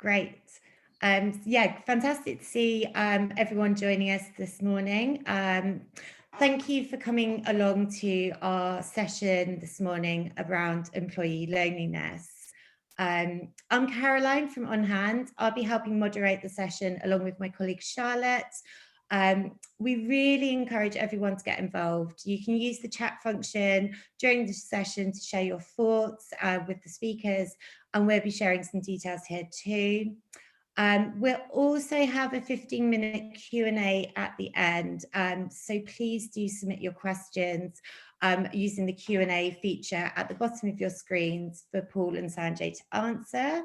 Great. Yeah, fantastic to see everyone joining us this morning. Thank you for coming along to our session this morning around employee loneliness. I'm Caroline from OnHand. I'll be helping moderate the session along with my colleague Charlotte. We really encourage everyone to get involved. You can use the chat function during the session to share your thoughts with the speakers, and we'll be sharing some details here too. We'll also have a 15-minute Q&A at the end, so please do submit your questions using the Q&A feature at the bottom of your screens for Paul and Sanjay to answer.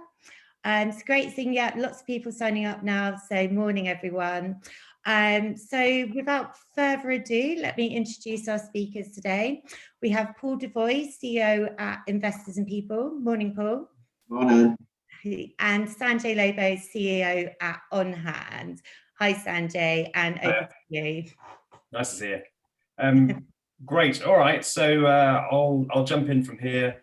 It's great seeing lots of people signing up now, so morning everyone. So without further ado, let me introduce our speakers today. We have Paul Devoy, CEO at Investors and People. Morning, Paul. Morning. And Sanjay Lobo, CEO at OnHand. Hi, Sanjay, and over to you. Nice to see you. Great. All right. So I'll jump in from here.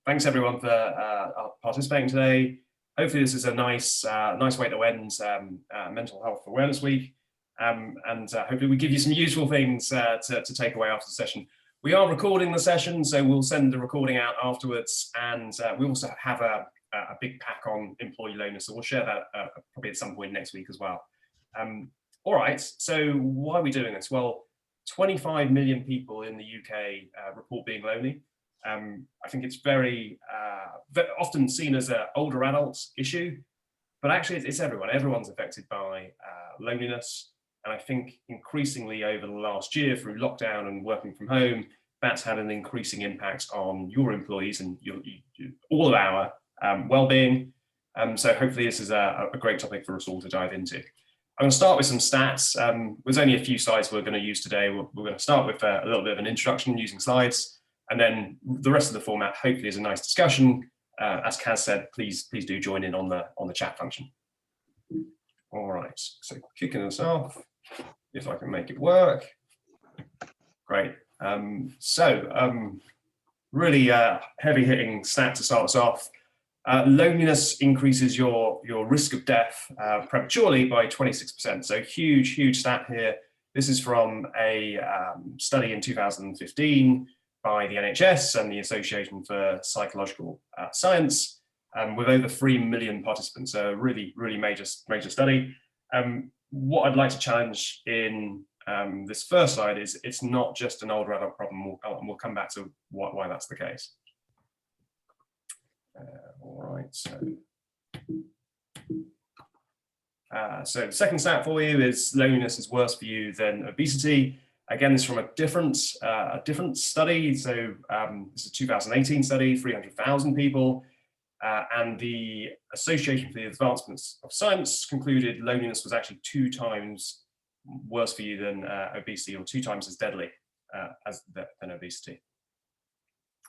Thanks everyone for participating today. Hopefully this is a nice way to end Mental Health Awareness Week, and hopefully we give you some useful things to take away after the session. We are recording the session, so we'll send the recording out afterwards, and we also have a big pack on employee loneliness, so we'll share that probably at some point next week as well. All right, so why are we doing this? Well, 25 million people in the UK report being lonely. I think it's very often seen as an older adults issue, but actually it's everyone. Everyone's affected by loneliness. And I think increasingly over the last year through lockdown and working from home, that's had an increasing impact on your employees and all of our well-being. So hopefully this is a great topic for us all to dive into. I'm going to start with some stats. There's only a few slides we're going to use today. We're going to start with a little bit of an introduction using slides. And then the rest of the format hopefully is a nice discussion. As Kaz said, please do join in on the chat function. All right, so kicking us off, if I can make it work. Great. Really heavy-hitting stat to start us off. Loneliness increases your risk of death prematurely by 26%. So huge stat here. This is from a study in 2015. By the NHS and the Association for Psychological Science, with over 3 million participants. So really major study. What I'd like to challenge in this first slide is it's not just an older adult problem, and we'll come back to why that's the case. All right, so the second stat for you is loneliness is worse for you than obesity. Again, this is from a different study. So this is a 2018 study, 300,000 people, and the Association for the Advancements of Science concluded loneliness was actually 2 times worse for you than obesity, or 2 times as deadly than obesity.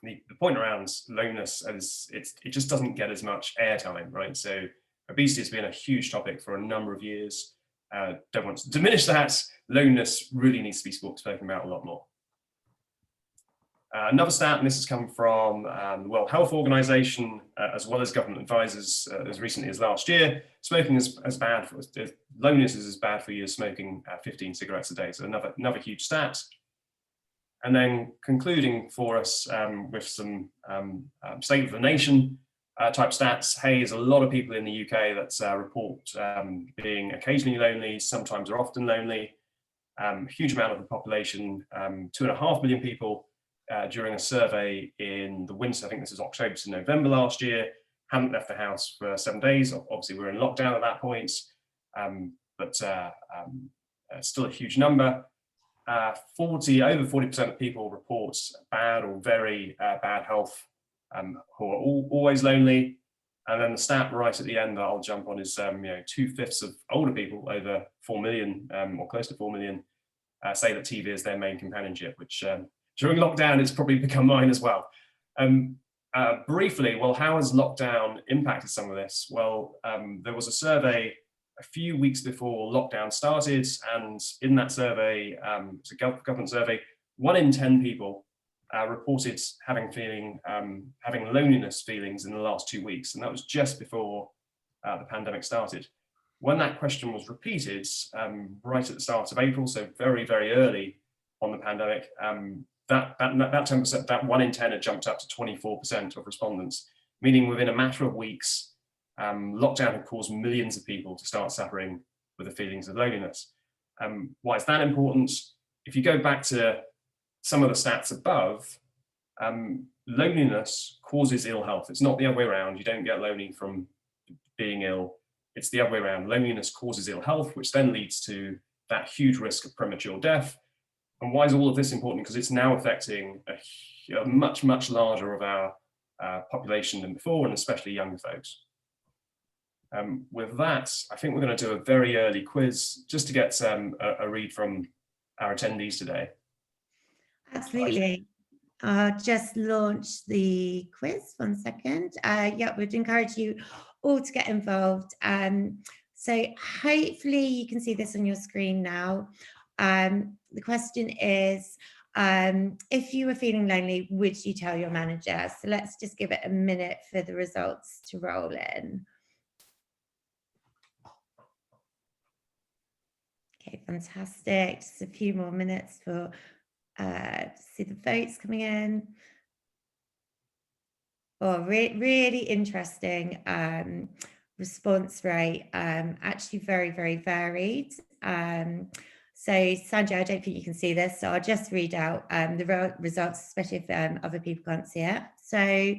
The point around loneliness is it just doesn't get as much airtime, right? So obesity has been a huge topic for a number of years. Don't want to diminish that. Loneliness really needs to be spoken about a lot more. Another stat, and this has come from the World Health Organization, as well as government advisors as recently as last year. Smoking is as bad for loneliness is as bad for you as smoking 15 cigarettes a day. So another huge stat. And then concluding for us with some state of the nation type stats. Hey, there's a lot of people in the UK that report being occasionally lonely, sometimes or often lonely. Huge amount of the population, 2.5 million people during a survey in the winter, I think this is October to November last year, hadn't left the house for 7 days. Obviously we were in lockdown at that point, but still a huge number. Over 40% of people report bad or very bad health, who are always lonely. And then the stat right at the end that I'll jump on is 2/5 of older people, over 4 million or close to 4 million, say that TV is their main companionship, which during lockdown it's probably become mine as well. Briefly, well, how has lockdown impacted some of this? Well, there was a survey a few weeks before lockdown started, and in that survey, it's a government survey, 1 in 10 people reported having loneliness feelings in the last 2 weeks, and that was just before the pandemic started. When that question was repeated right at the start of April, so very, very early on the pandemic, that 10%, that 1 in 10 had jumped up to 24% of respondents, meaning within a matter of weeks, lockdown had caused millions of people to start suffering with the feelings of loneliness. Why is that important? If you go back to some of the stats above, loneliness causes ill health. It's not the other way around. You don't get lonely from being ill. It's the other way around. Loneliness causes ill health, which then leads to that huge risk of premature death. And why is all of this important? Because it's now affecting a much, much larger of our population than before, and especially younger folks. With that, I think we're going to do a very early quiz just to get a read from our attendees today. Absolutely. I'll just launch the quiz. 1 second. Yeah, we'd encourage you all to get involved. So hopefully you can see this on your screen now. The question is, if you were feeling lonely, would you tell your manager? So let's just give it a minute for the results to roll in. Okay, fantastic. Just a few more minutes for see the votes coming in. Oh, really interesting response rate. Actually very, very varied. So Sanjay, I don't think you can see this, so I'll just read out the results, especially if other people can't see it. So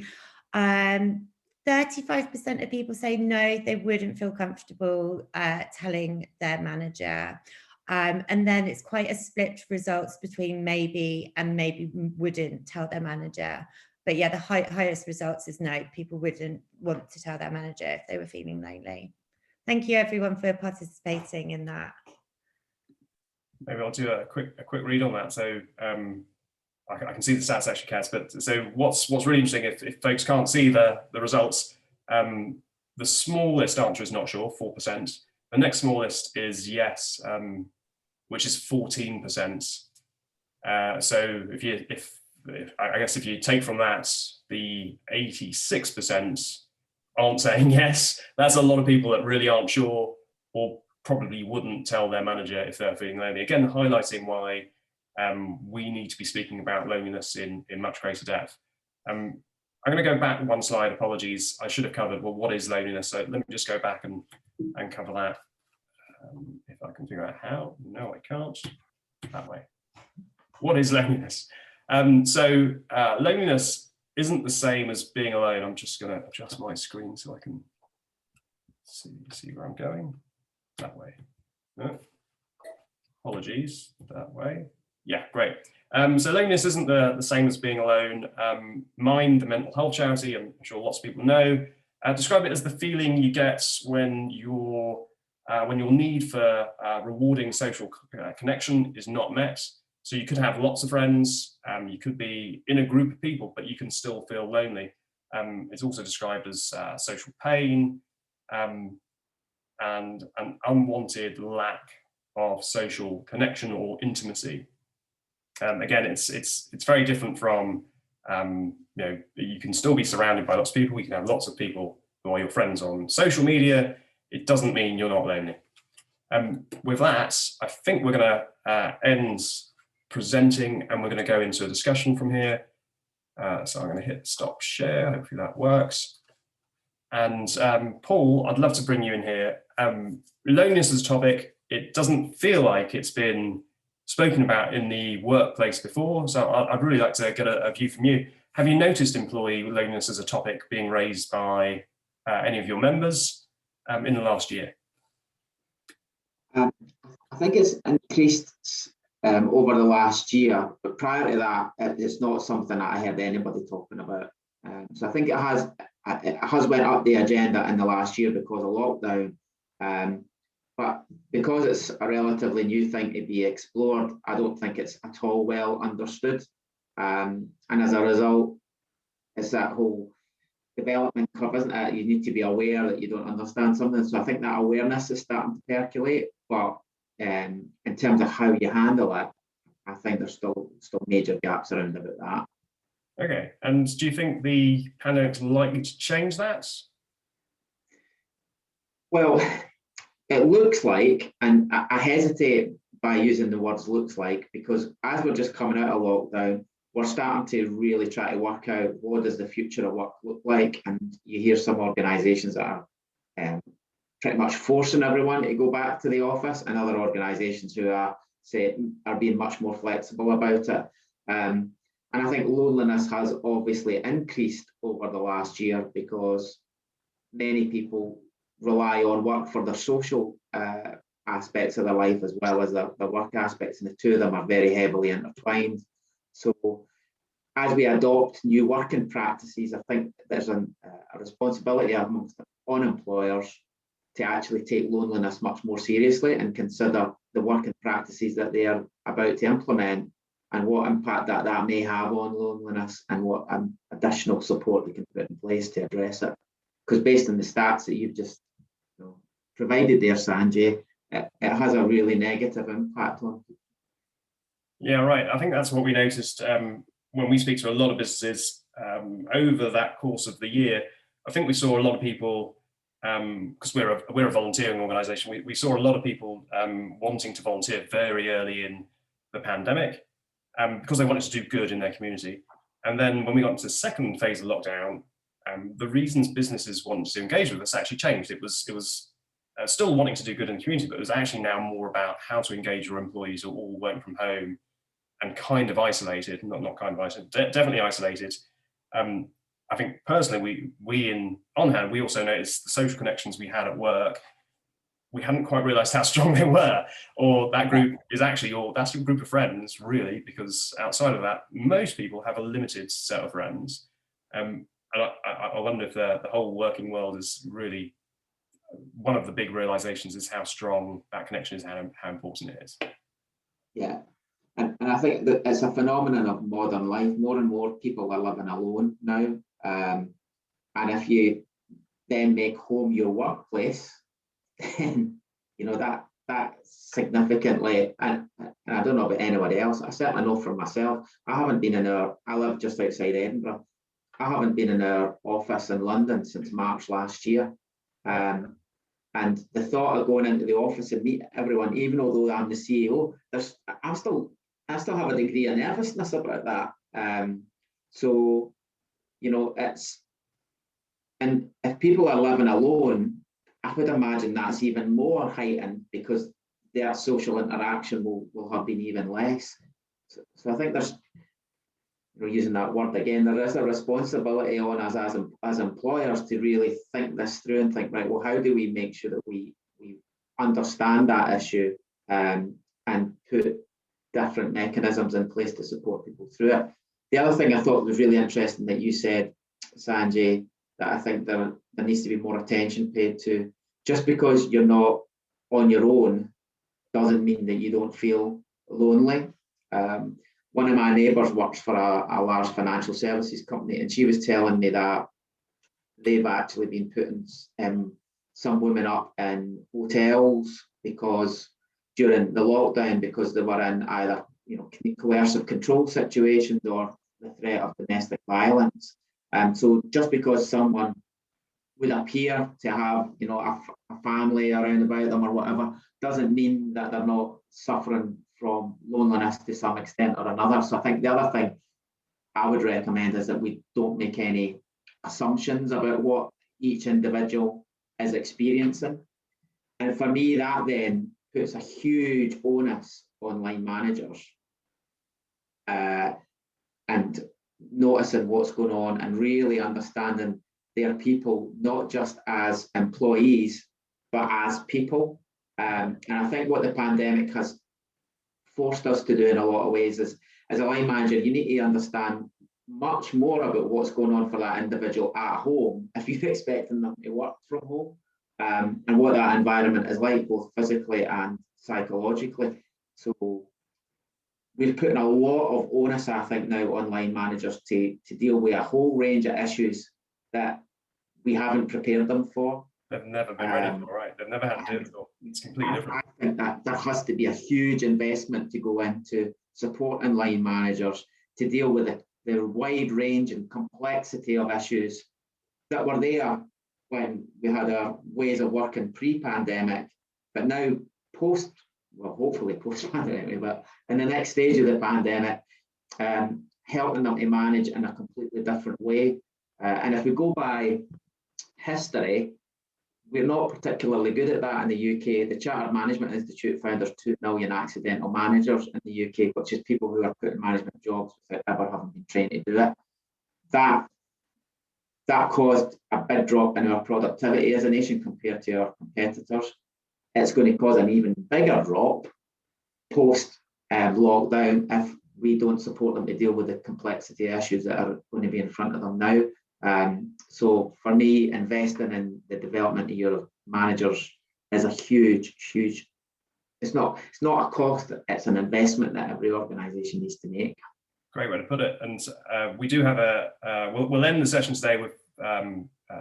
35% of people say no, they wouldn't feel comfortable telling their manager. And then it's quite a split results between maybe and maybe wouldn't tell their manager. But yeah, the highest results is no, people wouldn't want to tell their manager if they were feeling lonely. Thank you everyone for participating in that. Maybe I'll do a quick read on that. So I can see the stats actually, Kaz, but so what's really interesting, if folks can't see the results, the smallest answer is not sure, 4%. The next smallest is yes, which is 14%. So I guess if you take from that, the 86% aren't saying yes, that's a lot of people that really aren't sure or probably wouldn't tell their manager if they're feeling lonely. Again, highlighting why we need to be speaking about loneliness in much greater depth. I'm going to go back one slide, apologies. I should have covered, well, what is loneliness? So let me just go back and cover that. If I can figure out how. No, I can't. That way. What is loneliness? So loneliness isn't the same as being alone. I'm just going to adjust my screen so I can see where I'm going. That way. No. Apologies. That way. Yeah, great. So loneliness isn't the same as being alone. Mind, the mental health charity, I'm sure lots of people know, describe it as the feeling you get when your need for rewarding social connection is not met. So you could have lots of friends, you could be in a group of people, but you can still feel lonely. It's also described as social pain and an unwanted lack of social connection or intimacy. Again, it's very different from, you can still be surrounded by lots of people. You can have lots of people who are your friends on social media. It doesn't mean you're not lonely. With that, I think we're going to end presenting and we're going to go into a discussion from here. So I'm going to hit stop share. Hopefully that works. And Paul, I'd love to bring you in here. Loneliness as a topic, it doesn't feel like it's been spoken about in the workplace before. So I'd really like to get a view from you. Have you noticed employee loneliness as a topic being raised by any of your members in the last year? I think it's increased over the last year, but prior to that, it's not something that I heard anybody talking about. So I think it has went up the agenda in the last year because of lockdown. But because it's a relatively new thing to be explored, I don't think it's at all well understood. And as a result, it's that whole development curve, isn't it? You need to be aware that you don't understand something. So I think that awareness is starting to percolate. But in terms of how you handle it, I think there's still major gaps around about that. Okay. And do you think the pandemic is likely to change that? Well, it looks like, and I hesitate by using the words looks like, because as we're just coming out of lockdown, we're starting to really try to work out what does the future of work look like. And you hear some organisations that are pretty much forcing everyone to go back to the office, and other organisations who are being much more flexible about it. And I think loneliness has obviously increased over the last year because many people rely on work for their social aspects of their life as well as the work aspects, and the two of them are very heavily intertwined. So as we adopt new working practices, I think there's a responsibility on employers to actually take loneliness much more seriously and consider the working practices that they are about to implement and what impact that may have on loneliness, and what additional support they can put in place to address it. Because based on the stats that you've just provided there, Sanjay, it has a really negative impact on people. Yeah, right. I think that's what we noticed when we speak to a lot of businesses over that course of the year. I think we saw a lot of people, because we're a volunteering organisation, we saw a lot of people wanting to volunteer very early in the pandemic because they wanted to do good in their community. And then when we got into the second phase of lockdown, the reasons businesses wanted to engage with us actually changed. It was still wanting to do good in the community, but it was actually now more about how to engage your employees who are all working from home and kind of isolated, not kind of isolated, definitely isolated. I think personally, we in OnHand, we also noticed the social connections we had at work. We hadn't quite realised how strong they were, or that group is actually that's a group of friends, really, because outside of that, most people have a limited set of friends. And I wonder if the whole working world is really, one of the big realizations is how strong that connection is, how important it is. Yeah, and I think that it's a phenomenon of modern life. More and more people are living alone now. And if you then make home your workplace, then that significantly, and I don't know about anybody else, I certainly know for myself, I live just outside Edinburgh. I haven't been in our office in London since March last year. And the thought of going into the office and meet everyone, even although I'm the CEO, I still have a degree of nervousness about that. So, and if people are living alone, I would imagine that's even more heightened because their social interaction will have been even less. So I think there's, using that word again, there is a responsibility on us as employers to really think this through and think, right, well, how do we make sure that we understand that issue and put different mechanisms in place to support people through it. The other thing I thought was really interesting that you said, Sanjay, that I think there needs to be more attention paid to. Just because you're not on your own doesn't mean that you don't feel lonely. One of my neighbours works for a large financial services company, and she was telling me that they've actually been putting some women up in hotels because during the lockdown, because they were in either coercive control situations or the threat of domestic violence. So just because someone would appear to have a family around about them or whatever doesn't mean that they're not suffering from loneliness to some extent or another. So I think the other thing I would recommend is that we don't make any assumptions about what each individual is experiencing. And for me, that then puts a huge onus on line managers and noticing what's going on and really understanding their people, not just as employees, but as people. And I think what the pandemic has forced us to do in a lot of ways is, as a line manager, you need to understand much more about what's going on for that individual at home if you're expecting them to work from home, and what that environment is like, both physically and psychologically. So we're putting a lot of onus, I think, now on line managers to deal with a whole range of issues that we haven't prepared them for. They've never been ready for, right? They've never had to do it before. It's completely different. I think that there has to be a huge investment to go into supporting line managers to deal with the wide range and complexity of issues that were there when we had our ways of working pre-pandemic, but now post, well, hopefully post-pandemic, but in the next stage of the pandemic, helping them to manage in a completely different way. And if we go by history, we're not particularly good at that in the UK. The Chartered Management Institute found there's 2 million accidental managers in the UK, which is people who are put in management jobs without ever having been trained to do it. That caused a big drop in our productivity as a nation compared to our competitors. It's going to cause an even bigger drop post lockdown if we don't support them to deal with the complexity issues that are going to be in front of them now. So for me, investing in the development of your managers is a huge, it's not a cost, it's an investment that every organisation needs to make. Great way to put it. And we do have we'll end the session today with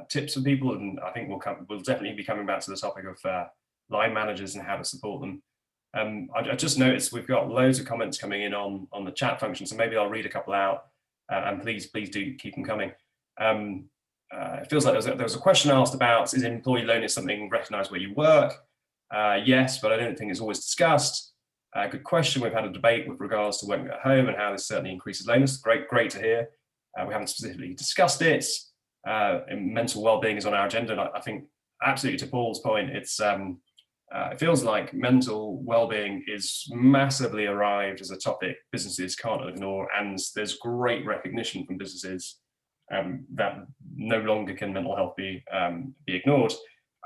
tips for people, and I think we'll definitely be coming back to the topic of line managers and how to support them. I just noticed we've got loads of comments coming in on the chat function, so maybe I'll read a couple out, and please do keep them coming. It feels like there was a question asked about, is employee loneliness something recognised where you work? Yes, but I don't think it's always discussed. Good question. We've had a debate with regards to working at home and how this certainly increases loneliness. Great to hear. We haven't specifically discussed it. Mental well-being is on our agenda, and I think absolutely to Paul's point, it feels like mental well-being is massively arrived as a topic businesses can't ignore, and there's great recognition from businesses that no longer can mental health be ignored.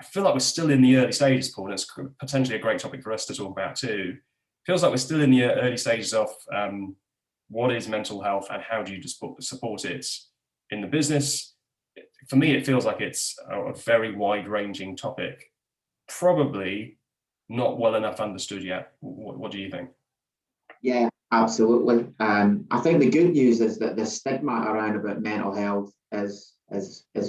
I feel like we're still in the early stages, Paul, and it's potentially a great topic for us to talk about too. Feels like we're still in the early stages of what is mental health and how do you support it in the business. For me, it feels like it's a very wide-ranging topic, probably not well enough understood yet. What do you think? Yeah, absolutely. I think the good news is that the stigma around about mental health is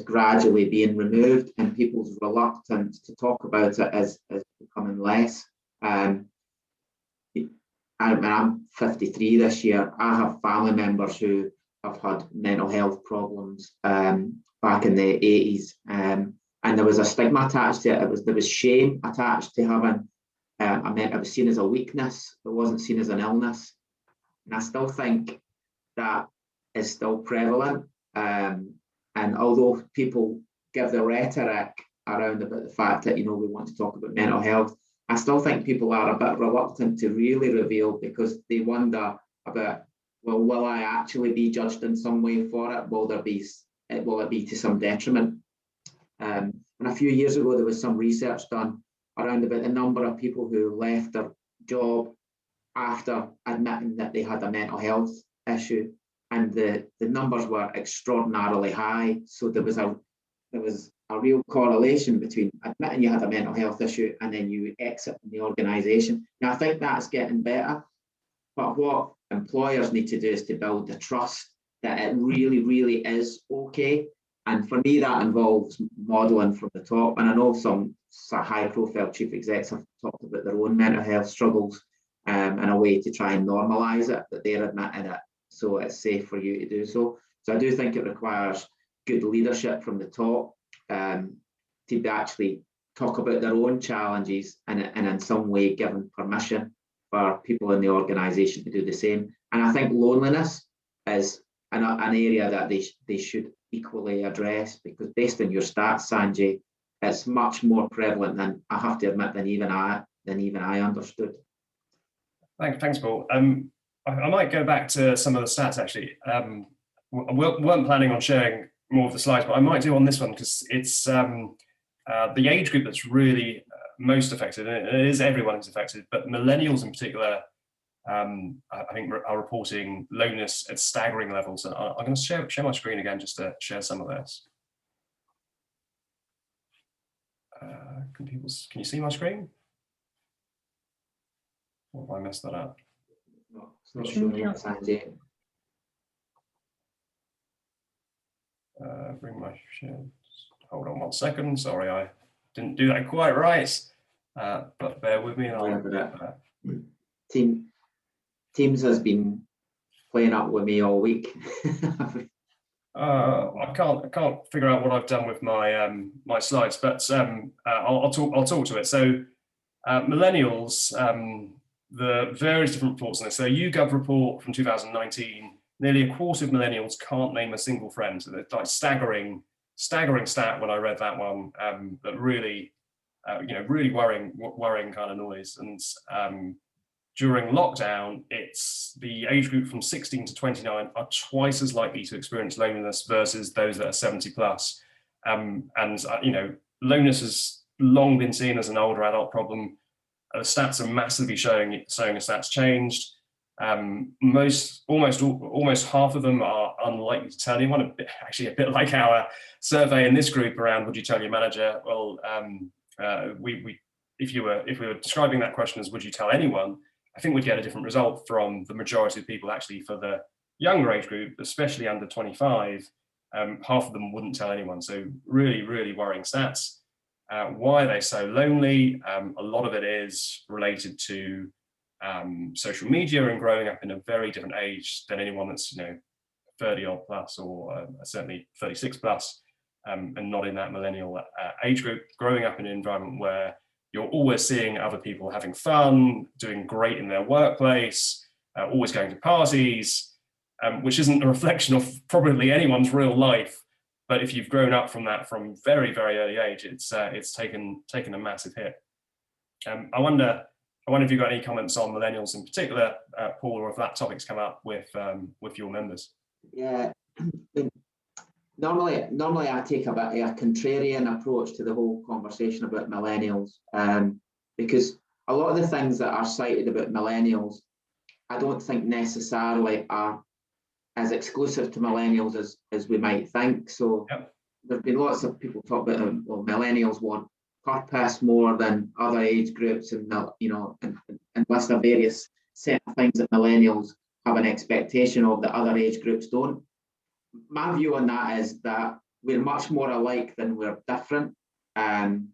gradually being removed, and people's reluctance to talk about it is becoming less. I'm 53 this year. I have family members who have had mental health problems back in the 80s, and there was a stigma attached to it. There was shame attached to having it was seen as a weakness. It wasn't seen as an illness, and I still think that is still prevalent. And although people give the rhetoric around about the fact that we want to talk about mental health, I still think people are a bit reluctant to really reveal, because they wonder about, well, will I actually be judged in some way for it? Will it be to some detriment? And a few years ago, there was some research done around about the number of people who left their job after admitting that they had a mental health issue, and the numbers were extraordinarily high. So there was a real correlation between admitting you had a mental health issue and then you exit the organisation. Now, I think that's getting better, but what employers need to do is to build the trust that it really, really is okay. And for me, that involves modelling from the top. And I know some high-profile chief execs have talked about their own mental health struggles in a way to try and normalise it, that they're admitting it, so it's safe for you to do so. So I do think it requires good leadership from the top to actually talk about their own challenges and in some way given permission for people in the organisation to do the same. And I think loneliness is an area that they should equally address, because based on your stats, Sanjay, it's much more prevalent than, I have to admit, than even I understood. Thanks, Paul. I might go back to some of the stats actually. We weren't planning on sharing more of the slides, but I might do on this one, because it's the age group that's really most affected, and it is everyone who's affected, but millennials in particular, I think are reporting loneliness at staggering levels. And I'm going to share my screen again just to share some of this. Can you see my screen? Or have I messed that up? No, it's not showing up, Sanjay. Bring my share. Hold on 1 second. Sorry, I didn't do that quite right. But bear with me. Teams has been playing up with me all week. I can't figure out what I've done with my my slides, but I'll talk to it. So millennials, the various different reports on this. So YouGov report from 2019, nearly a quarter of millennials can't name a single friend. So it's like staggering stat when I read that one. But really, really worrying kind of noise. And during lockdown, it's the age group from 16 to 29 are twice as likely to experience loneliness versus those that are 70 plus. Loneliness has long been seen as an older adult problem. The stats are massively showing us that's changed. Almost half of them are unlikely to tell anyone. Actually, a bit like our survey in this group around would you tell your manager? Well, if we were describing that question as would you tell anyone, I think we'd get a different result from the majority of people. Actually, for the younger age group, especially under 25, half of them wouldn't tell anyone. So really worrying stats. Why are they so lonely? A lot of it is related to social media and growing up in a very different age than anyone that's 30 odd plus, or certainly 36 plus, and not in that millennial age group. Growing up in an environment where you're always seeing other people having fun, doing great in their workplace, always going to parties, which isn't a reflection of probably anyone's real life. But if you've grown up from that from very early age, it's taken a massive hit. I wonder if you've got any comments on millennials in particular, Paul, or if that topic's come up with your members. Yeah, normally I take a bit of a contrarian approach to the whole conversation about millennials, because a lot of the things that are cited about millennials, I don't think necessarily are as exclusive to millennials as we might think. So yep. There have been lots of people talk about millennials want purpose more than other age groups, and list a various set of things that millennials have an expectation of that other age groups don't. My view on that is that we're much more alike than we're different. I'm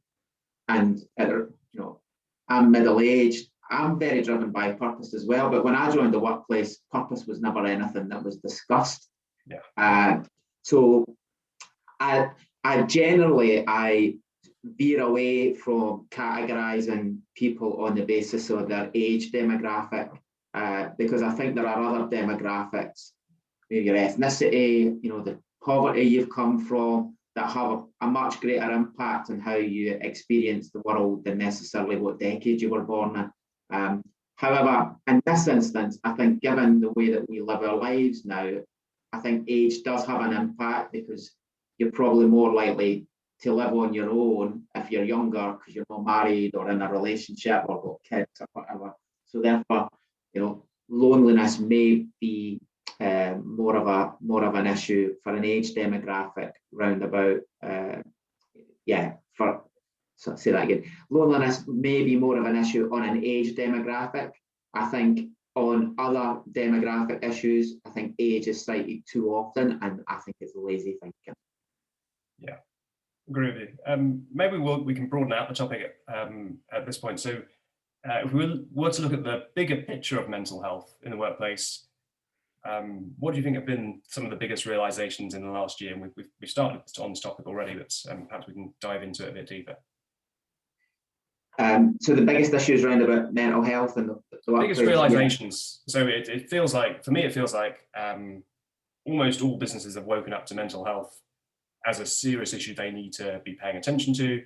middle-aged. I'm very driven by purpose as well, but when I joined the workplace, purpose was never anything that was discussed. Yeah. So I generally veer away from categorizing people on the basis of their age demographic, because I think there are other demographics, maybe your ethnicity, the poverty you've come from, that have a much greater impact on how you experience the world than necessarily what decade you were born in. However, in this instance, I think given the way that we live our lives now, I think age does have an impact, because you're probably more likely to live on your own if you're younger, because you're not married or in a relationship or got kids or whatever. So therefore, loneliness may be more of an issue for an age demographic roundabout. So say that again. Loneliness may be more of an issue on an age demographic. I think on other demographic issues, I think age is cited too often, and I think it's lazy thinking. Yeah, agree with you. Maybe we can broaden out the topic at this point. So if we were to look at the bigger picture of mental health in the workplace, what do you think have been some of the biggest realizations in the last year? And we've started on this topic already, but perhaps we can dive into it a bit deeper. So the biggest issues around about mental health and the biggest realizations. Yeah. So it feels like, for me, almost all businesses have woken up to mental health as a serious issue they need to be paying attention to.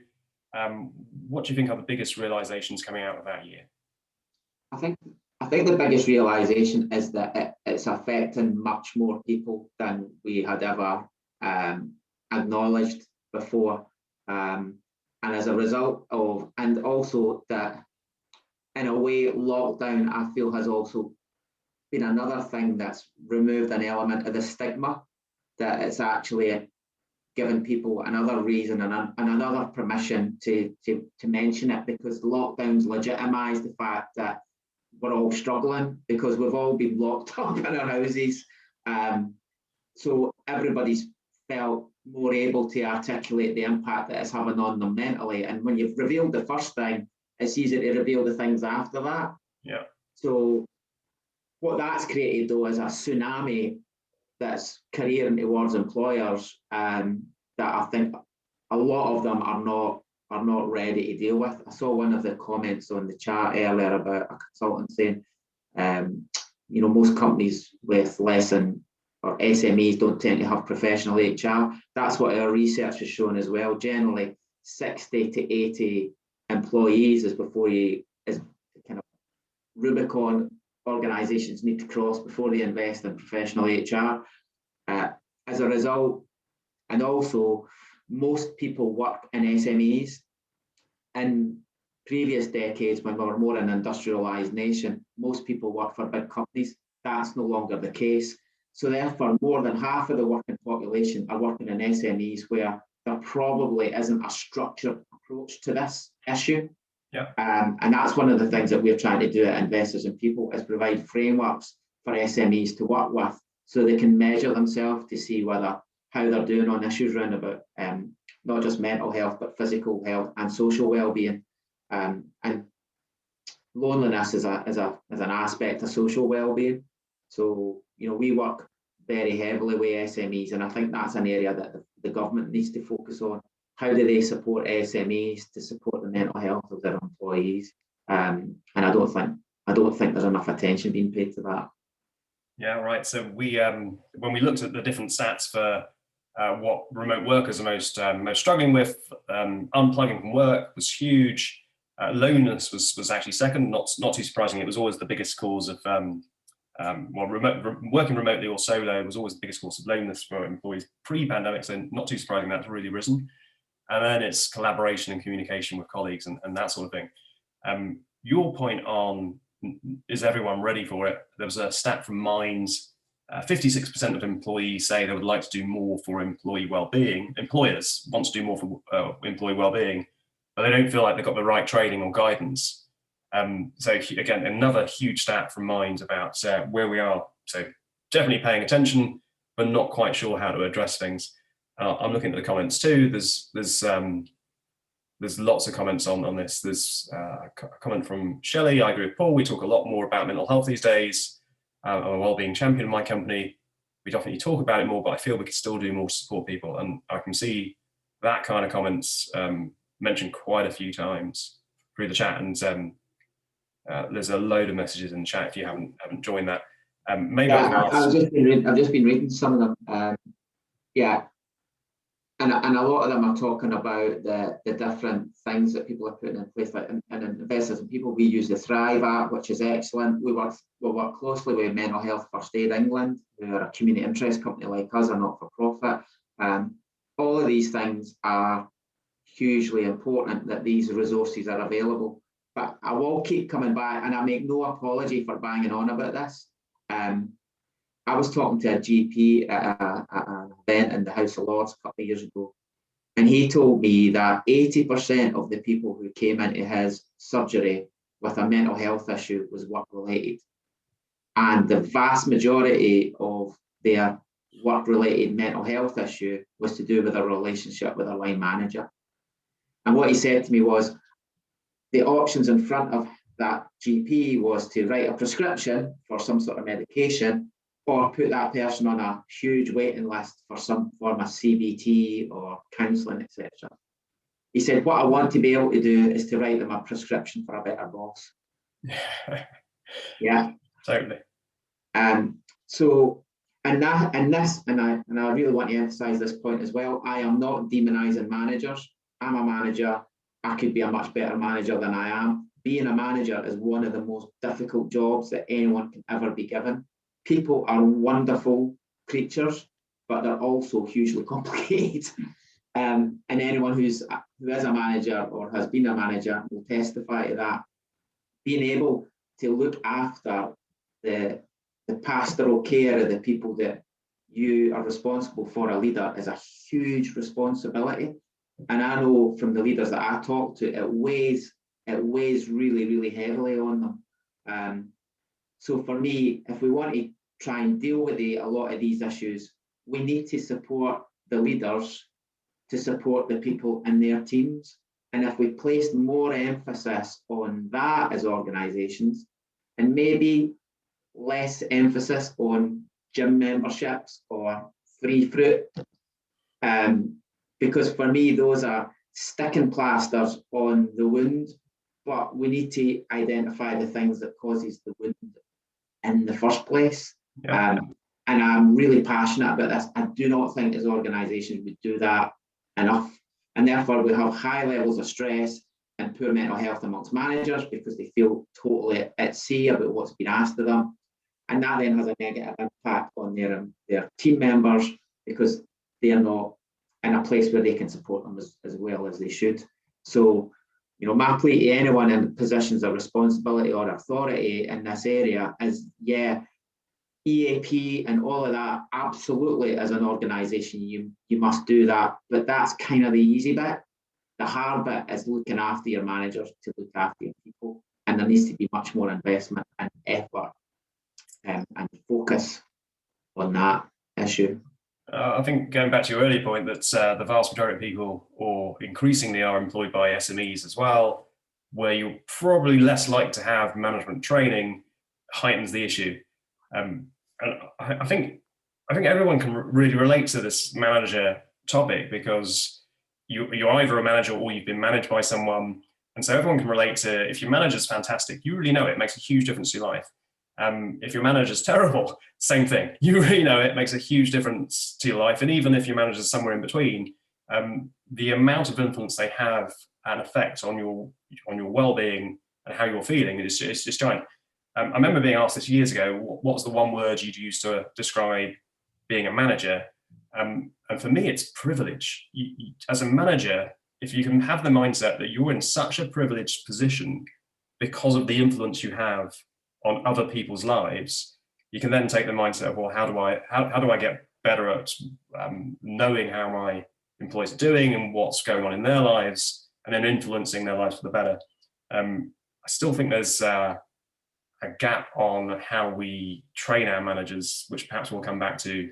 What do you think are the biggest realizations coming out of that year? I think the biggest realization is that it's affecting much more people than we had ever acknowledged before. And as a result of, and also that in a way, lockdown, I feel, has also been another thing that's removed an element of the stigma, that it's actually given people another reason and another permission to mention it, because lockdowns legitimize the fact that we're all struggling because we've all been locked up in our houses. So everybody's felt more able to articulate the impact that it's having on them mentally. And when you've revealed the first thing, it's easy to reveal the things after that. Yeah. So what that's created, though, is a tsunami that's careering towards employers that I think a lot of them are not ready to deal with. I saw one of the comments on the chat earlier about a consultant saying, most companies with less than, or SMEs don't tend to have professional HR. That's what our research has shown as well. Generally, 60 to 80 employees is the kind of Rubicon organisations need to cross before they invest in professional HR. As a result, and also most people work in SMEs. In previous decades, when we were more an industrialised nation, most people work for big companies. That's no longer the case. So therefore, more than half of the working population are working in SMEs where there probably isn't a structured approach to this issue. Yeah. And that's one of the things that we're trying to do at Investors in People, is provide frameworks for SMEs to work with so they can measure themselves to see how they're doing on issues around about not just mental health, but physical health and social well-being. And loneliness is an aspect of social well-being. So, we work very heavily with SMEs, and I think that's an area that the government needs to focus on. How do they support SMEs to support the mental health of their employees? And I don't think there's enough attention being paid to that. Yeah, right. So we, when we looked at the different stats for what remote workers are most struggling with, unplugging from work was huge. Loneliness was actually second. Not too surprising. It was always the biggest cause of working remotely or solo was always the biggest cause of loneliness for employees pre-pandemic. So not too surprising that's really risen. And then it's collaboration and communication with colleagues and that sort of thing. Your point on, is everyone ready for it? There was a stat from Minds, 56% of employees say they would like to do more for employee well-being. Employers want to do more for employee well-being, but they don't feel like they've got the right training or guidance. So again, another huge stat from Minds about where we are. So definitely paying attention, but not quite sure how to address things. I'm looking at the comments too. There's lots of comments on this. There's a comment from Shelley. I agree with Paul. We talk a lot more about mental health these days. I'm a wellbeing champion in my company. We definitely talk about it more, but I feel we could still do more to support people. And I can see that kind of comments mentioned quite a few times through the chat. And there's a load of messages in the chat if you haven't joined that. Maybe I've just been reading some of them. And a lot of them are talking about the different things that people are putting in place. Like in Investors in People, we use the Thrive app, which is excellent. We work closely with Mental Health First Aid England, who are a community interest company like us, a not-for-profit. All of these things are hugely important that these resources are available. But I will keep coming back, and I make no apology for banging on about this. I was talking to a GP at an event in the House of Lords a couple of years ago, and he told me that 80% of the people who came into his surgery with a mental health issue was work-related. And the vast majority of their work-related mental health issue was to do with a relationship with a line manager. And what he said to me was, the options in front of that GP was to write a prescription for some sort of medication, or put that person on a huge waiting list for some form of CBT or counselling, etc. He said, what I want to be able to do is to write them a prescription for a better boss. Yeah. Totally. So, and I really want to emphasise this point as well. I am not demonising managers. I'm a manager. I could be a much better manager than I am. Being a manager is one of the most difficult jobs that anyone can ever be given. People are wonderful creatures, but they're also hugely complicated. And anyone who is a manager or has been a manager will testify to that. Being able to look after the pastoral care of the people that you are responsible for, a leader, is a huge responsibility. And I know from the leaders that I talk to, it weighs really, really heavily on them. So for me, if we want to try and deal with a lot of these issues, we need to support the leaders to support the people in their teams. And if we placed more emphasis on that as organisations, and maybe less emphasis on gym memberships or free fruit. Because for me, those are sticking plasters on the wound, but we need to identify the things that causes the wound in the first place. Yeah. And I'm really passionate about this. I do not think as organisations we do that enough. And therefore we have high levels of stress and poor mental health amongst managers because they feel totally at sea about what's been asked of them. And that then has a negative impact on their team members because they are not in a place where they can support them as well as they should. So, you know, my plea to anyone in positions of responsibility or authority in this area is, yeah, EAP and all of that, absolutely, as an organisation, you must do that. But that's kind of the easy bit. The hard bit is looking after your managers to look after your people. And there needs to be much more investment and effort and focus on that issue. I think going back to your earlier point that the vast majority of people, or increasingly, are employed by SMEs as well, where you're probably less likely to have management training, heightens the issue. And I think everyone can really relate to this manager topic because you're either a manager or you've been managed by someone, and so everyone can relate to, if your manager's fantastic, you really know it makes a huge difference to your life. If your manager's terrible, same thing. You really know it makes a huge difference to your life. And even if your manager's somewhere in between, the amount of influence they have and effect on your well-being and how you're feeling is just giant. I remember being asked this years ago, what was the one word you'd use to describe being a manager? And for me, it's privilege. As a manager, if you can have the mindset that you're in such a privileged position because of the influence you have on other people's lives, you can then take the mindset of, well, how do I get better at knowing how my employees are doing and what's going on in their lives, and then influencing their lives for the better. I still think there's a gap on how we train our managers, which perhaps we'll come back to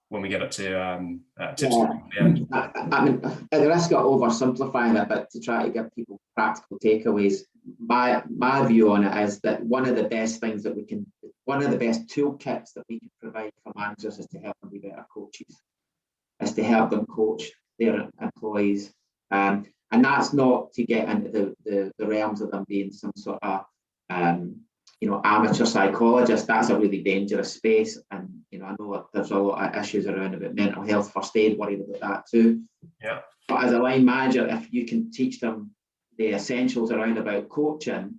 when we get up to tips. I mean, at the risk of oversimplifying it, but to try to give people practical takeaways, my view on it is that one of the best toolkits that we can provide for managers is to help them be better coaches, is to help them coach their employees. And that's not to get into the realms of them being some sort of amateur psychologist. That's a really dangerous space. And I know there's a lot of issues around about mental health first aid, worried about that too. Yeah. But as a line manager, if you can teach them the essentials around about coaching,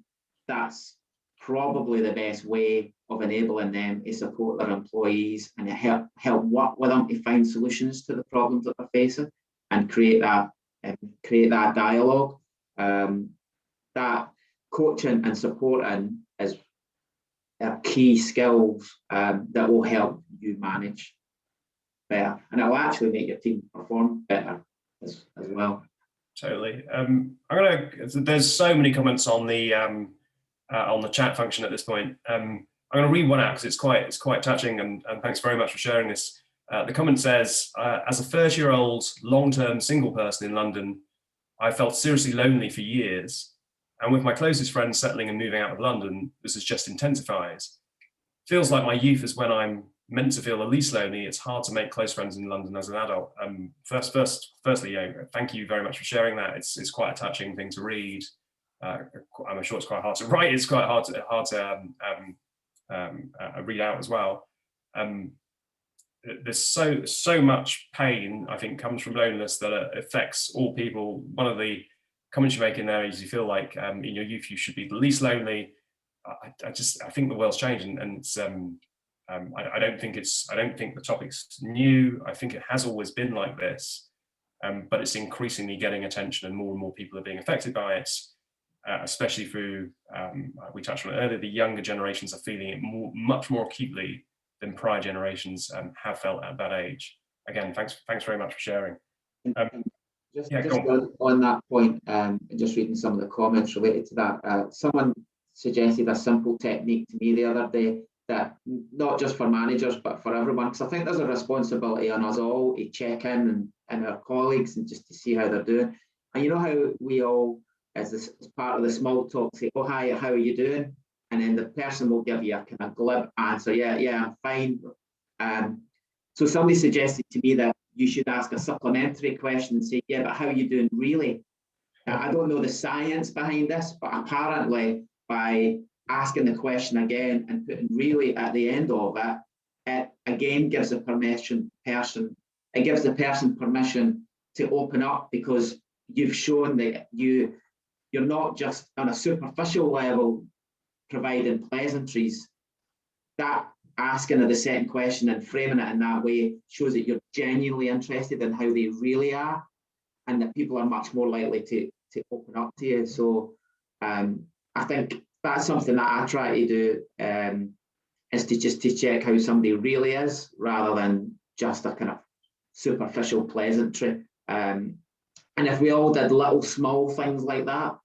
that's probably the best way of enabling them to support their employees and to help work with them to find solutions to the problems that they're facing and create that dialogue. That coaching and supporting is key skills that will help you manage better, and it will actually make your team perform better as well. Totally. There's so many comments on the chat function at this point. I'm going to read one out because it's quite touching, and thanks very much for sharing this. The comment says, as a 30-year-old long-term single person in London, I felt seriously lonely for years. And with my closest friends settling and moving out of London, this has just intensified. Feels like my youth is when I'm meant to feel the least lonely. It's hard to make close friends in London as an adult. Firstly, thank you very much for sharing that. It's quite a touching thing to read. I'm sure it's quite hard to write. It's quite hard to read out as well. There's so much pain, I think, comes from loneliness that affects all people. One of the comments you make in there is you feel like in your youth you should be the least lonely. I think the world's changed, and it's, I don't think the topic's new. I think it has always been like this, but it's increasingly getting attention, and more people are being affected by it, especially through, we touched on it earlier, the younger generations are feeling it much more acutely than prior generations have felt at that age. Again, thanks very much for sharing. Just on that point, just reading some of the comments related to that, someone suggested a simple technique to me the other day, that not just for managers but for everyone, because I think there's a responsibility on us all to check in and our colleagues and just to see how they're doing. And you know how we all, as part of the small talk, say, "Oh hi, how are you doing?" And then the person will give you a kind of glib answer, yeah, I'm fine. So somebody suggested to me that you should ask a supplementary question and say, yeah, but how are you doing really? Now, I don't know the science behind this, but apparently by asking the question again and putting really at the end of it, it again gives the person permission to open up, because you've shown that you're not just on a superficial level providing pleasantries. That asking of the second question and framing it in that way shows that you're genuinely interested in how they really are, and that people are much more likely to open up to you. So I think that's something that I try to do, is to check how somebody really is, rather than just a kind of superficial pleasantry. And if we all did little small things like that,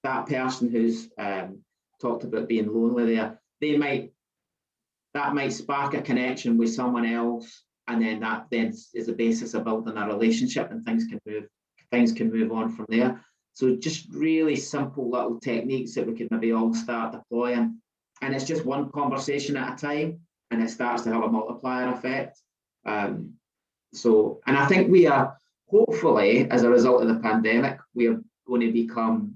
that person who's talked about being lonely there, that might spark a connection with someone else, and then that then is the basis of building a relationship, and things can move on from there. So just really simple little techniques that we could maybe all start deploying, and it's just one conversation at a time, and it starts to have a multiplier effect. So, and I think we are, hopefully, as a result of the pandemic, we are going to become,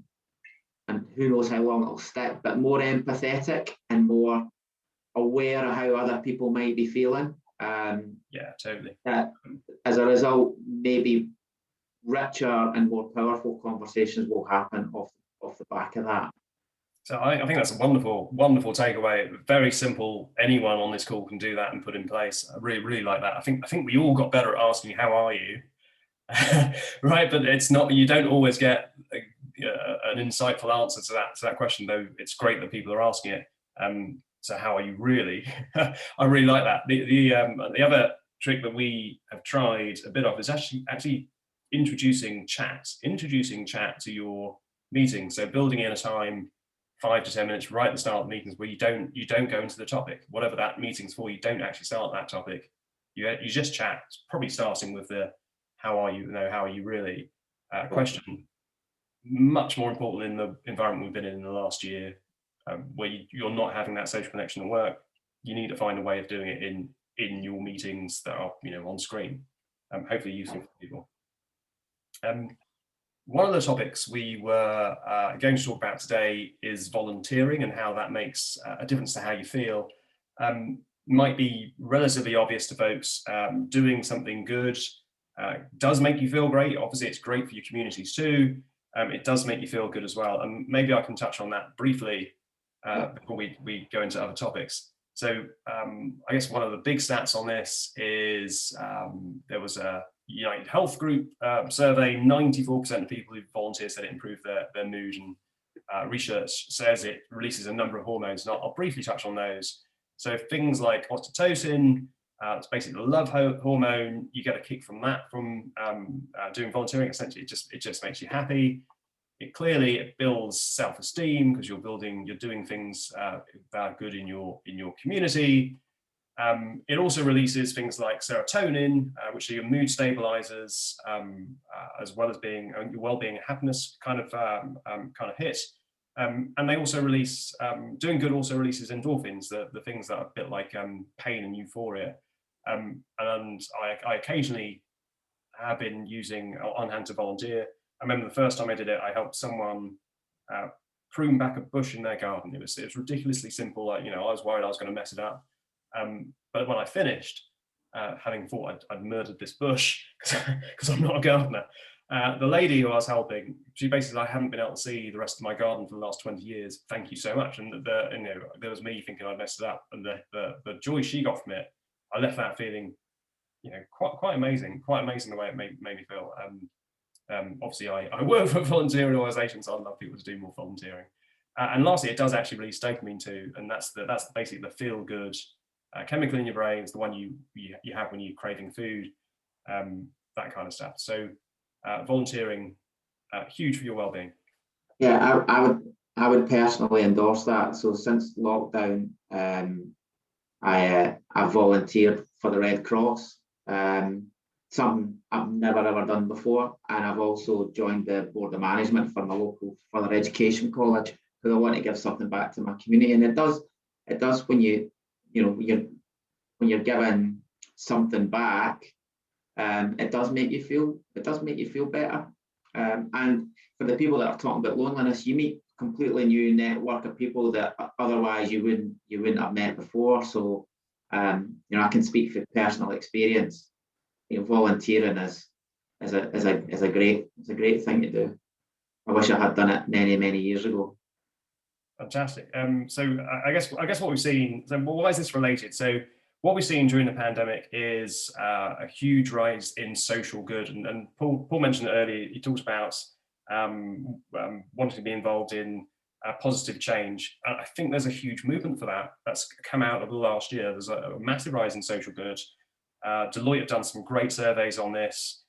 and who knows how long it'll stick, but more empathetic and more aware of how other people might be feeling. Yeah, totally. As a result, maybe richer and more powerful conversations will happen off the back of that. So I think that's a wonderful takeaway. Very simple. Anyone on this call can do that and put in place. I really like that. I think we all got better at asking, how are you? Right, but it's not, you don't always get an insightful answer to that question, though it's great that people are asking it. So how are you really? I really like that. The other trick that we have tried a bit of is actually introducing chat to your meeting. So building in a time, 5 to 10 minutes right at the start of the meetings, where you don't go into the topic, whatever that meeting's for. You don't actually start that topic. You just chat. Probably starting with the how are you? No, how are you really? Question. Much more important in the environment we've been in the last year, where you're not having that social connection at work. You need to find a way of doing it in your meetings that are on screen. Hopefully useful for people. One of the topics we were going to talk about today is volunteering, and how that makes a difference to how you feel. Might be relatively obvious to folks. Doing something good does make you feel great. Obviously, it's great for your communities too. It does make you feel good as well. And maybe I can touch on that briefly before we go into other topics. So I guess one of the big stats on this is there was a United Health Group survey. 94% of people who volunteer said it improved their mood, and research says it releases a number of hormones, and I'll briefly touch on those. So things like oxytocin, it's basically the love hormone. You get a kick from that, from doing volunteering. Essentially, it just makes you happy. It builds self-esteem, because you're doing things that are good in your community. It also releases things like serotonin, which are your mood stabilizers, as well as being your well-being and happiness kind of hit. And they also release, doing good also releases endorphins, the things that are a bit like pain and euphoria. And I occasionally have been using OnHand to volunteer. I remember the first time I did it, I helped someone prune back a bush in their garden. It was ridiculously simple. I was worried I was going to mess it up. But when I finished, having thought I'd murdered this bush, because I'm not a gardener, the lady who I was helping, she basically, I haven't been able to see the rest of my garden for the last 20 years. Thank you so much. And there was me thinking I'd messed it up, and the joy she got from it, I left that feeling, quite amazing the way it made me feel. Obviously, I work for a volunteering organisation, so I'd love people to do more volunteering. And lastly, it does actually release dopamine too, and that's basically the feel good chemical in your brain. It's the one you have when you're craving food, that kind of stuff. So volunteering, huge for your well-being. Yeah, I would personally endorse that. So since lockdown, I volunteered for the Red Cross. Something I've never ever done before, and I've also joined the board of management for my local further education college, because I want to give something back to my community. And it does when you're given something back, it does make you feel better. And for the people that are talking about loneliness, you meet completely new network of people that otherwise you wouldn't have met before. So I can speak from personal experience. Volunteering is a great thing to do. I wish I had done it many years ago. Fantastic. So I guess what we've seen. So why is this related? So what we've seen during the pandemic is a huge rise in social good, and Paul mentioned it earlier. He talked about wanting to be involved in positive change. I think there's a huge movement for that that's come out of the last year. There's a massive rise in social good. Deloitte have done some great surveys on this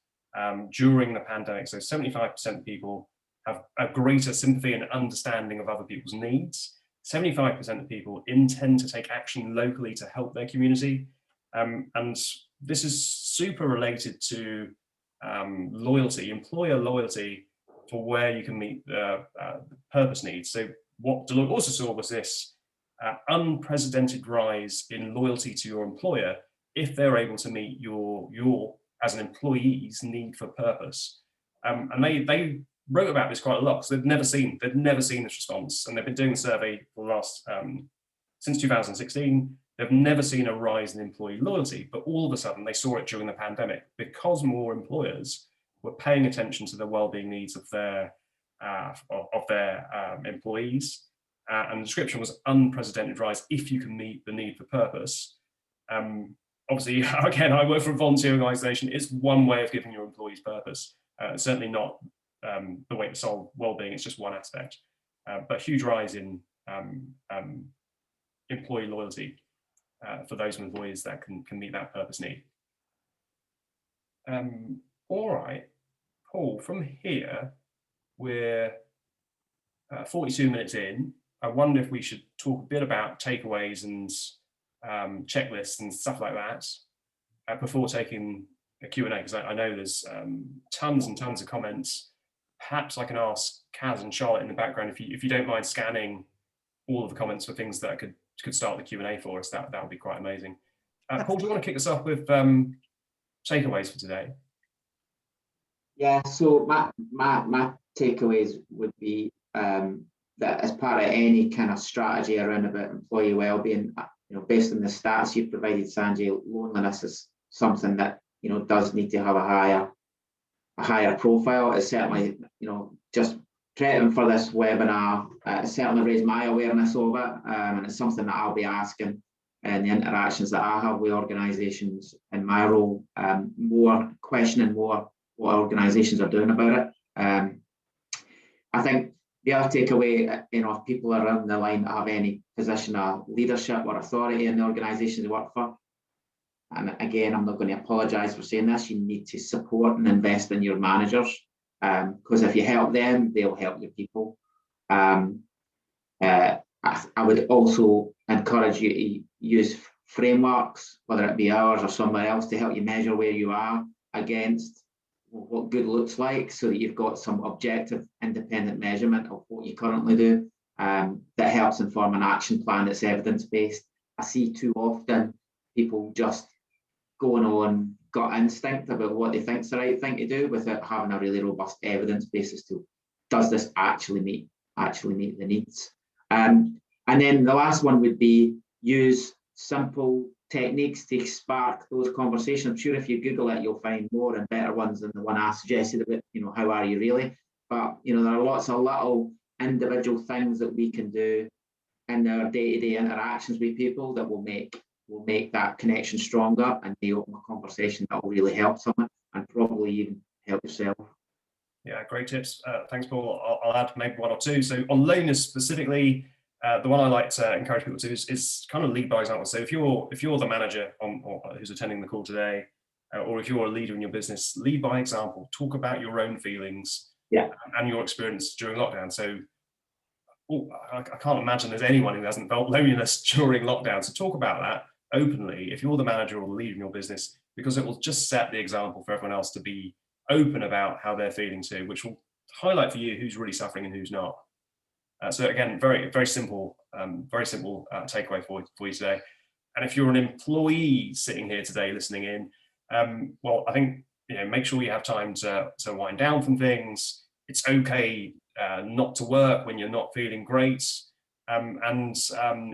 during the pandemic. So 75% of people have a greater sympathy and understanding of other people's needs. 75% of people intend to take action locally to help their community. And this is super related to loyalty, employer loyalty, for where you can meet purpose needs. So what Deloitte also saw was this unprecedented rise in loyalty to your employer if they're able to meet your as an employee's need for purpose. And they wrote about this quite a lot because they'd never seen this response, and they've been doing the survey for the last since 2016. They've never seen a rise in employee loyalty, but all of a sudden they saw it during the pandemic because more employers were paying attention to the well-being needs of their employees, and the description was unprecedented rise if you can meet the need for purpose. Obviously, again, I work for a volunteer organisation. It's one way of giving your employees purpose. Certainly not the way to solve well-being. It's just one aspect, but huge rise in employee loyalty for those employees that can meet that purpose need. All right, Paul, from here, we're 42 minutes in. I wonder if we should talk a bit about takeaways and checklists and stuff like that before taking a Q&A, because I know there's tons and tons of comments. Perhaps I can ask Kaz and Charlotte in the background if you don't mind scanning all of the comments for things that could start the Q&A for us. That would be quite amazing. Paul, do you want to kick us off with takeaways for today? Yeah, so my takeaways would be that as part of any kind of strategy around about employee wellbeing, based on the stats you provided, Sanjay, loneliness is something that does need to have a higher profile. It's certainly just prepping for this webinar, it certainly raised my awareness of it, and it's something that I'll be asking in the interactions that I have with organisations in my role, questioning what organisations are doing about it. I think the other takeaway, if people are on the line that have any position of leadership or authority in the organisation they work for, and again, I'm not going to apologise for saying this, you need to support and invest in your managers, because if you help them, they'll help your people. I would also encourage you to use frameworks, whether it be ours or somewhere else, to help you measure where you are against what good looks like, so that you've got some objective, independent measurement of what you currently do, that helps inform an action plan that's evidence-based. I see too often people just going on gut instinct about what they think is the right thing to do without having a really robust evidence basis to, does this actually meet the needs? And then the last one would be use simple techniques to spark those conversations. I'm sure if you Google it, you'll find more and better ones than the one I suggested about, how are you really? But, there are lots of little individual things that we can do in our day-to-day interactions with people that will make that connection stronger, and they open a conversation that will really help someone and probably even help yourself. Yeah, great tips. Thanks, Paul. I'll add maybe one or two. So on loneliness specifically, the one I like to encourage people to is kind of lead by example. So if you're the manager or who's attending the call today, or if you're a leader in your business, lead by example. Talk about your own feelings and your experience during lockdown. So I can't imagine there's anyone who hasn't felt loneliness during lockdown. So talk about that openly if you're the manager or the leader in your business, because it will just set the example for everyone else to be open about how they're feeling too, which will highlight for you who's really suffering and who's not. So again, very simple takeaway for you today. And if you're an employee sitting here today listening in, well, I think, make sure you have time to wind down from things. It's okay not to work when you're not feeling great. And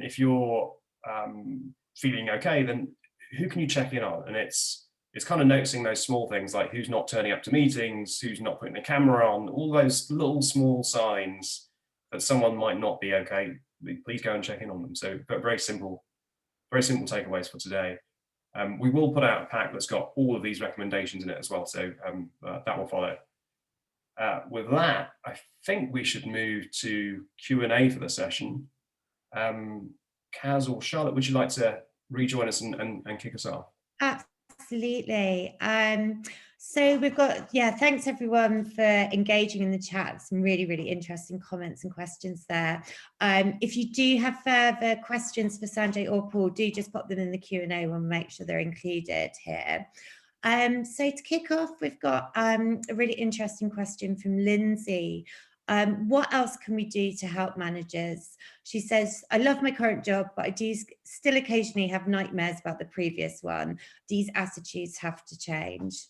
if you're feeling okay, then who can you check in on? And it's kind of noticing those small things, like who's not turning up to meetings, who's not putting the camera on, all those little small signs that someone might not be okay. Please go and check in on them. So very simple takeaways for today. We will put out a pack that's got all of these recommendations in it as well, so that will follow. With that, I think we should move to Q&A for the session. Kaz or Charlotte, would you like to rejoin us and kick us off? Absolutely. So we've got, thanks everyone for engaging in the chat. Some really, really interesting comments and questions there. If you do have further questions for Sanjay or Paul, do just pop them in the Q&A. We'll make sure they're included here. So to kick off, we've got a really interesting question from Lindsay. What else can we do to help managers? She says, I love my current job, but I do still occasionally have nightmares about the previous one. These attitudes have to change.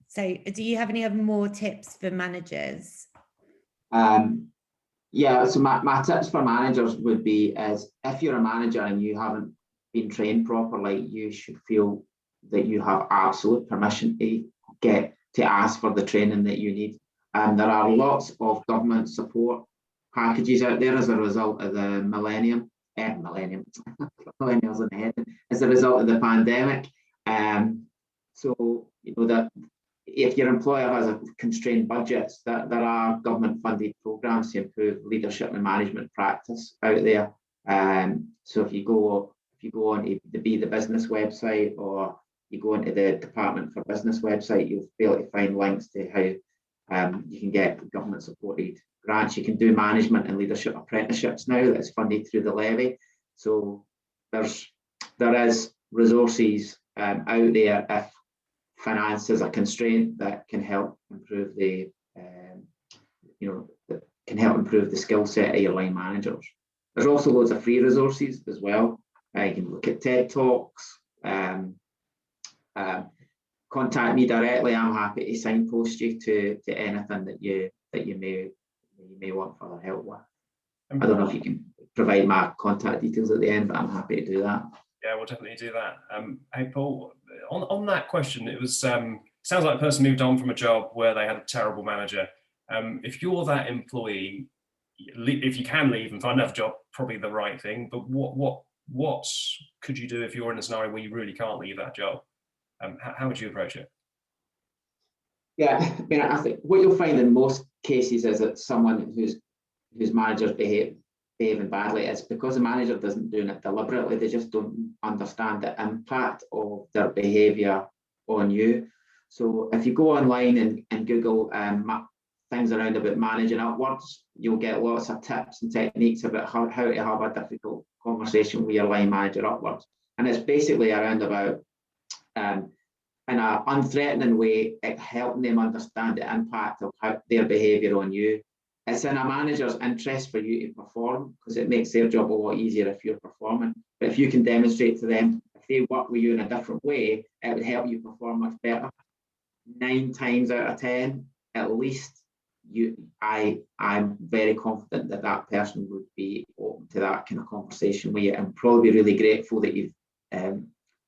So do you have any other more tips for managers? Yeah, so my tips for managers would be is if you're a manager and you haven't been trained properly, you should feel that you have absolute permission to ask for the training that you need. There are lots of government support packages out there as a result of the millennials in the head, as a result of the pandemic. So that if your employer has a constrained budgets, that there are government funded programs to improve leadership and management practice out there. So if you go on to the Be the Business website, or you go into the Department for Business website, you'll be able to find links to how you can get government supported grants. You can do management and leadership apprenticeships now that's funded through the levy. So there is resources out there if finances are constrained that can help improve the skill set of your line managers. There's also loads of free resources as well. You can look at TED Talks. Contact me directly. I'm happy to signpost you to anything that you may want further help with. I don't know if you can provide my contact details at the end, but I'm happy to do that. Yeah, we'll definitely do that. Hey Paul, on that question, it was sounds like a person moved on from a job where they had a terrible manager. If you're that employee, if you can leave and find another job, probably the right thing. But what could you do if you're in a scenario where you really can't leave that job? How would you approach it? Yeah, I mean, I think what you'll find in most cases is that someone whose managers behaving badly is because the manager doesn't doing it deliberately. They just don't understand the impact of their behaviour on you. So if you go online and Google things around about managing upwards, you'll get lots of tips and techniques about how to have a difficult conversation with your line manager upwards. And it's basically around about in an unthreatening way, helping them understand the impact of their behaviour on you. It's in a manager's interest for you to perform because it makes their job a lot easier if you're performing. But if you can demonstrate to them, if they work with you in a different way, it would help you perform much better. 9 times out of 10, at least, I'm very confident that person would be open to that kind of conversation with you and probably be really grateful that you've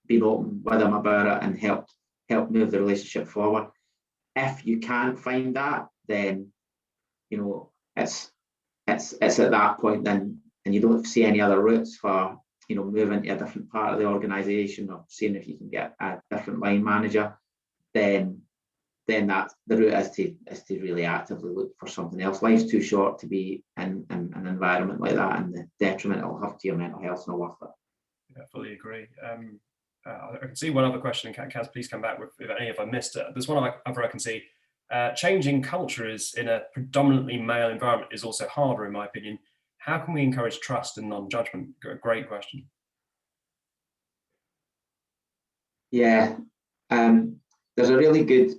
been open with them about it and helped move the relationship forward. If you can't find that, then it's at that point then, and you don't see any other routes for moving to a different part of the organisation or seeing if you can get a different line manager, then that's the route is to really actively look for something else. Life's too short to be in an environment like that, and the detriment it'll have to your mental health is not worth it. Yeah, I fully agree. I can see one other question. Kaz, please come back if any of I missed it. There's one other I can see. Changing culture is in a predominantly male environment is also harder, in my opinion. How can we encourage trust and non-judgment? Great question. Yeah, there's a really good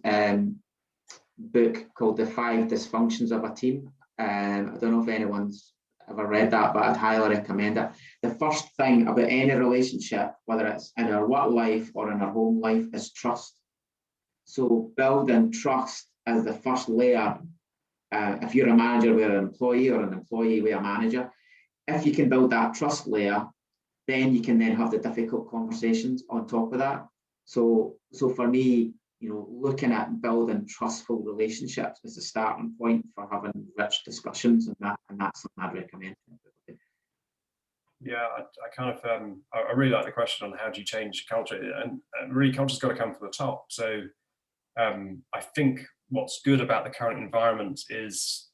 book called The 5 Dysfunctions of a Team. I don't know if anyone's ever read that, but I'd highly recommend it. The first thing about any relationship, whether it's in our work life or in our home life, is trust. So building trust as the first layer. If you're a manager with an employee or an employee with a manager, if you can build that trust layer, then you can then have the difficult conversations on top of that. So for me, looking at building trustful relationships is the starting point for having rich discussions, and that's something I'd recommend. Yeah, I kind of I really like the question on how do you change culture, and really culture's got to come from the top. So I think what's good about the current environment is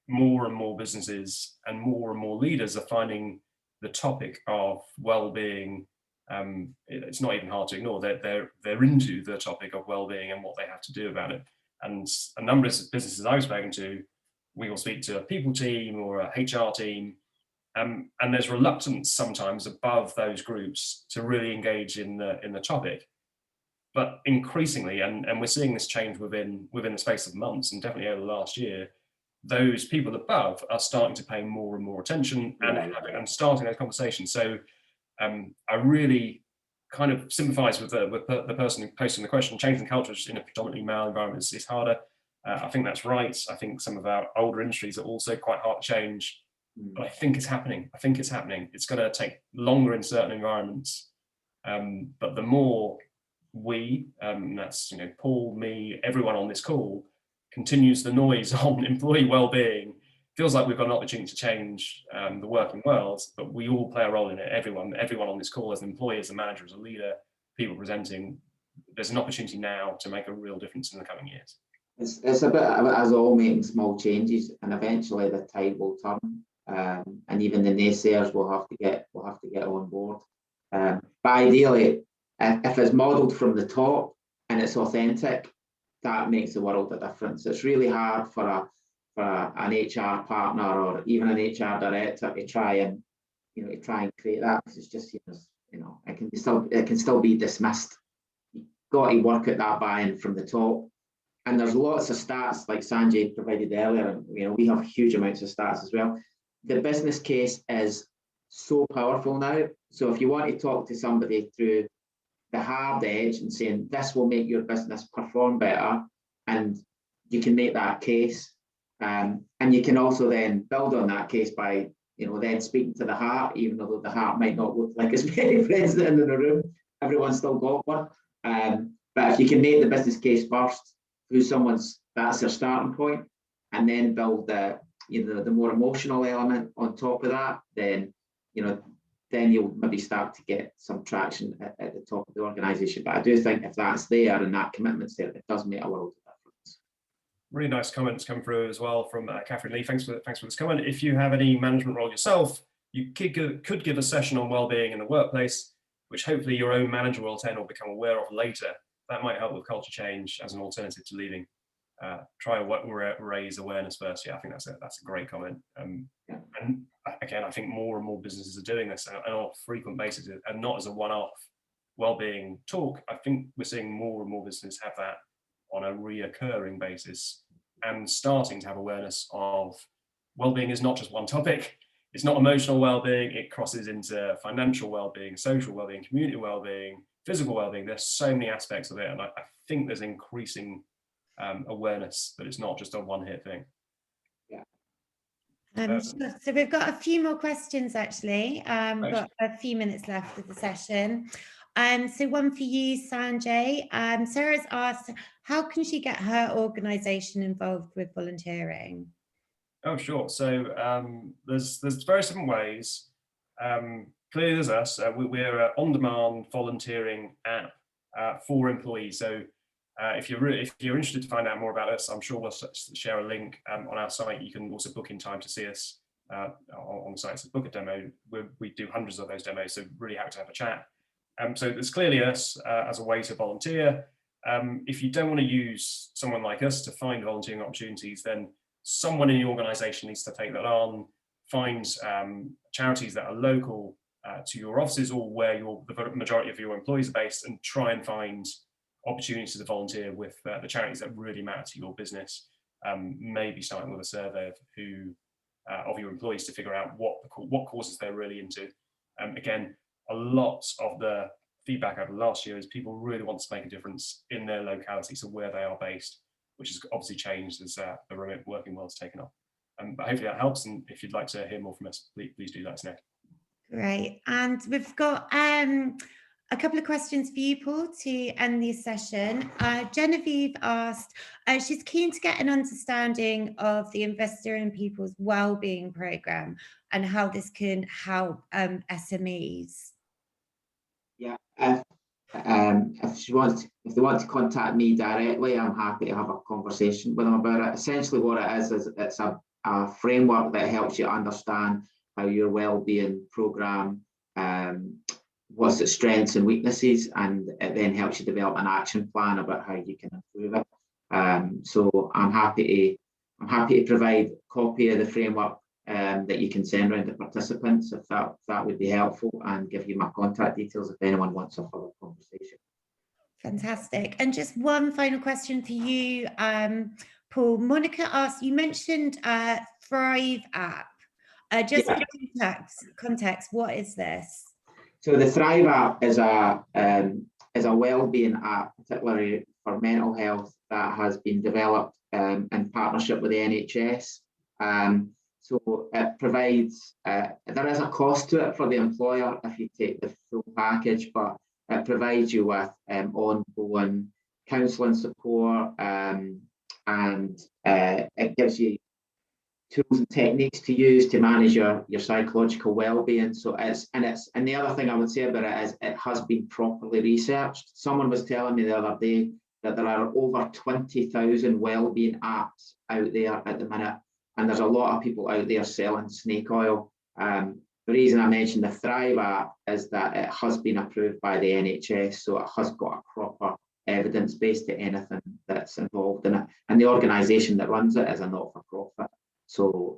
more and more businesses and more leaders are finding the topic of well-being. It's not even hard to ignore. They're into the topic of well-being and what they have to do about it. And a number of businesses I've spoken to, we will speak to a people team or a HR team, and there's reluctance sometimes above those groups to really engage in the topic. But increasingly, and we're seeing this change within the space of months, and definitely over the last year, those people above are starting to pay more and more attention and starting those conversations. So I really kind of sympathize with the person who posting the question. Changing cultures in a predominantly male environment is harder. I think that's right. I think some of our older industries are also quite hard to change, but I think it's happening. It's going to take longer in certain environments, but the more we, that's Paul, me, everyone on this call, continues the noise on employee well-being, feels like we've got an opportunity to change the working world, but we all play a role in it. Everyone on this call, as an employee, as a manager, as a leader, people presenting, there's an opportunity now to make a real difference in the coming years. It's a bit as all making small changes, and eventually the tide will turn, and even the naysayers will have to get on board. But ideally, if it's modelled from the top and it's authentic, that makes the world a difference. It's really hard for an HR partner or even an HR director to try and create that, because it's just it can still be dismissed. You've got to work at that buy-in from the top. And there's lots of stats like Sanjay provided earlier, and we have huge amounts of stats as well. The business case is so powerful now. So if you want to talk to somebody through the hard edge and saying this will make your business perform better, and you can make that case, and you can also then build on that case by then speaking to the heart, even though the heart might not look like as many friends in the room. Everyone's still got one, but if you can make the business case first through that's their starting point, and then build the more emotional element on top of that, then you'll maybe start to get some traction at the top of the organisation. But I do think if that's there and that commitment's there, it does make a world of difference. Really nice comments come through as well from Catherine Lee. Thanks for this comment. If you have any management role yourself, you could give a session on wellbeing in the workplace, which hopefully your own manager will attend or become aware of later. That might help with culture change as an alternative to leaving. Try and raise awareness first. Yeah, I think that's a great comment. And again, I think more and more businesses are doing this on a frequent basis and not as a one-off wellbeing talk. I think we're seeing more and more businesses have that on a reoccurring basis and starting to have awareness of wellbeing is not just one topic. It's not emotional wellbeing. It crosses into financial wellbeing, social wellbeing, community wellbeing, physical wellbeing. There's so many aspects of it, and I think there's increasing awareness that it's not just a one-hit thing. So we've got a few more questions actually. We've got a few minutes left of the session. So one for you, Sanjay. Sarah's asked, how can she get her organisation involved with volunteering? Oh, sure. So there's various different ways. Clearly, there's us. We're an on-demand volunteering app for employees. So if you're interested to find out more about us, I'm sure we'll share a link on our site. You can also book in time to see us on the site. So book a demo. We do hundreds of those demos, so really happy to have a chat. So there's clearly us as a way to volunteer. If you don't want to use someone like us to find volunteering opportunities, then someone in the organisation needs to take that on. Find charities that are local to your offices or where the majority of your employees are based, and try and find opportunities to volunteer with the charities that really matter to your business. Maybe starting with a survey of who of your employees to figure out what courses they're really into. Again, a lot of the feedback over the last year is people really want to make a difference in their locality, so where they are based, which has obviously changed as the remote working world's taken off. But hopefully that helps, and if you'd like to hear more from us, please do let us know. Great, and we've got a couple of questions for you, Paul, to end this session. Genevieve asked, she's keen to get an understanding of the Investor in People's Wellbeing Programme and how this can help SMEs. Yeah, if they want to contact me directly, I'm happy to have a conversation with them about it. Essentially what it is it's a framework that helps you understand how your wellbeing programme, what's its strengths and weaknesses, and it then helps you develop an action plan about how you can improve it. So I'm happy to provide a copy of the framework that you can send around to participants if that would be helpful, and give you my contact details if anyone wants a further conversation. Fantastic. And just one final question for you, Paul. Monica asked, you mentioned Thrive app. Just for context, what is this? So the Thrive app is a wellbeing app, particularly for mental health, that has been developed in partnership with the NHS. So it provides, there is a cost to it for the employer if you take the full package, but it provides you with ongoing counselling support, and it gives you tools and techniques to use to manage your psychological well-being. So and the other thing I would say about it is it has been properly researched. Someone was telling me the other day that there are over 20,000 well-being apps out there at the minute, and there's a lot of people out there selling snake oil. The reason I mentioned the Thrive app is that it has been approved by the NHS, so it has got a proper evidence base to anything that's involved in it, and the organisation that runs it is a not-for-profit. So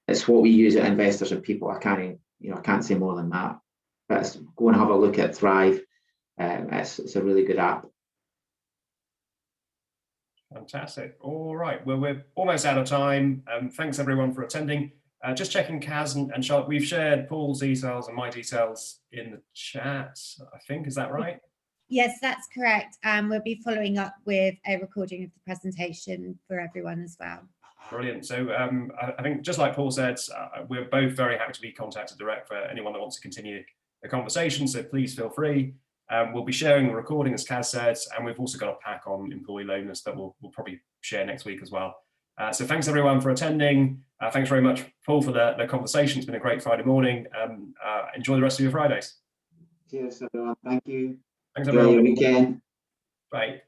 it's what we use at Investors in People. I can't say more than that. But go and have a look at Thrive. It's a really good app. Fantastic. All right. Well, we're almost out of time. Thanks everyone for attending. Just checking, Kaz and Charlotte, we've shared Paul's details and my details in the chat, I think. Is that right? Yes, that's correct. We'll be following up with a recording of the presentation for everyone as well. Brilliant. So I think just like Paul said, we're both very happy to be contacted direct for anyone that wants to continue the conversation. So please feel free. We'll be sharing the recording, as Kaz said, and we've also got a pack on employee loneliness that we'll probably share next week as well. So thanks everyone for attending. Thanks very much, Paul, for the conversation. It's been a great Friday morning. Enjoy the rest of your Fridays. Cheers, everyone. Thank you. Thanks, everyone. Enjoy your weekend. Bye.